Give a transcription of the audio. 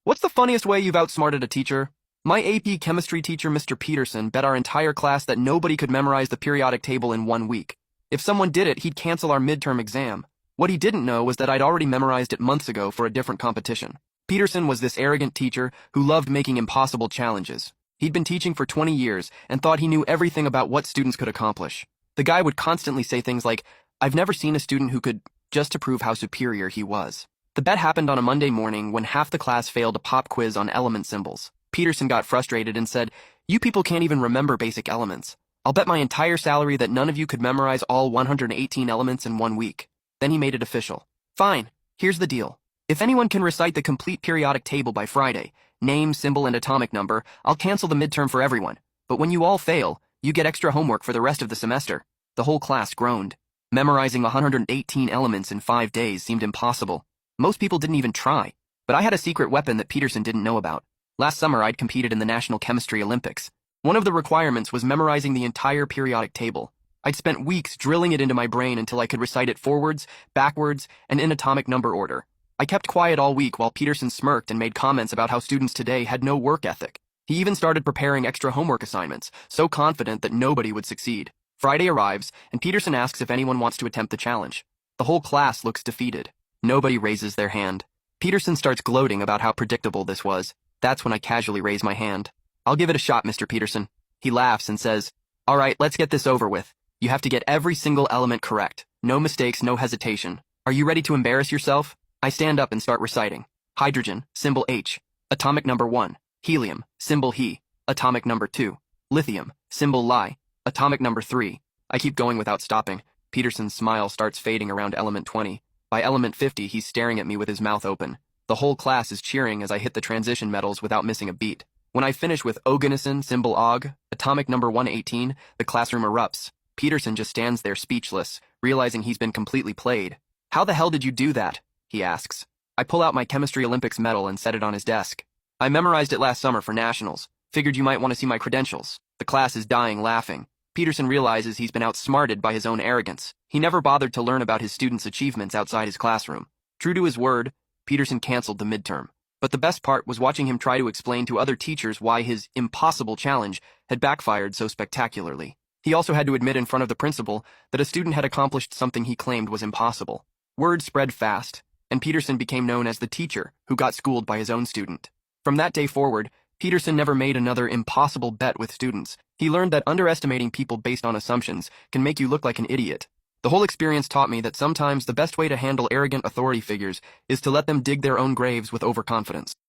What's the funniest way you've outsmarted a teacher? My AP chemistry teacher, Mr. Peterson, bet our entire class that nobody could memorize the periodic table in 1 week. If someone did it, he'd cancel our midterm exam. What he didn't know was that I'd already memorized it months ago for a different competition. Peterson was this arrogant teacher who loved making impossible challenges. He'd been teaching for 20 years and thought he knew everything about what students could accomplish. The guy would constantly say things like, "I've never seen a student who could," just to prove how superior he was. The bet happened on a Monday morning when half the class failed a pop quiz on element symbols. Peterson got frustrated and said, "You people can't even remember basic elements. I'll bet my entire salary that none of you could memorize all 118 elements in 1 week." Then he made it official. "Fine, here's the deal. If anyone can recite the complete periodic table by Friday, name, symbol, and atomic number, I'll cancel the midterm for everyone. But when you all fail, you get extra homework for the rest of the semester." The whole class groaned. Memorizing 118 elements in 5 days seemed impossible. Most people didn't even try, but I had a secret weapon that Peterson didn't know about. Last summer, I'd competed in the National Chemistry Olympics. One of the requirements was memorizing the entire periodic table. I'd spent weeks drilling it into my brain until I could recite it forwards, backwards, and in atomic number order. I kept quiet all week while Peterson smirked and made comments about how students today had no work ethic. He even started preparing extra homework assignments, so confident that nobody would succeed. Friday arrives, and Peterson asks if anyone wants to attempt the challenge. The whole class looks defeated. Nobody raises their hand. Peterson starts gloating about how predictable this was. That's when I casually raise my hand. "I'll give it a shot, Mr. Peterson." He laughs and says, "All right, let's get this over with. You have to get every single element correct. No mistakes, no hesitation. Are you ready to embarrass yourself?" I stand up and start reciting. Hydrogen, symbol H. Atomic number 1. Helium, symbol He. Atomic number 2. Lithium, symbol Li. Atomic number 3. I keep going without stopping. Peterson's smile starts fading around element 20. By element 50, he's staring at me with his mouth open. The whole class is cheering as I hit the transition metals without missing a beat. When I finish with oganesson, symbol Og, atomic number 118, the classroom erupts. Peterson just stands there speechless, realizing he's been completely played. "How the hell did you do that?" he asks. I pull out my Chemistry Olympics medal and set it on his desk. "I memorized it last summer for nationals. Figured you might want to see my credentials." The class is dying laughing. Peterson realizes he's been outsmarted by his own arrogance. He never bothered to learn about his students' achievements outside his classroom. True to his word, Peterson canceled the midterm. But the best part was watching him try to explain to other teachers why his impossible challenge had backfired so spectacularly. He also had to admit in front of the principal that a student had accomplished something he claimed was impossible. Word spread fast, and Peterson became known as the teacher who got schooled by his own student. From that day forward, Peterson never made another impossible bet with students. He learned that underestimating people based on assumptions can make you look like an idiot. The whole experience taught me that sometimes the best way to handle arrogant authority figures is to let them dig their own graves with overconfidence.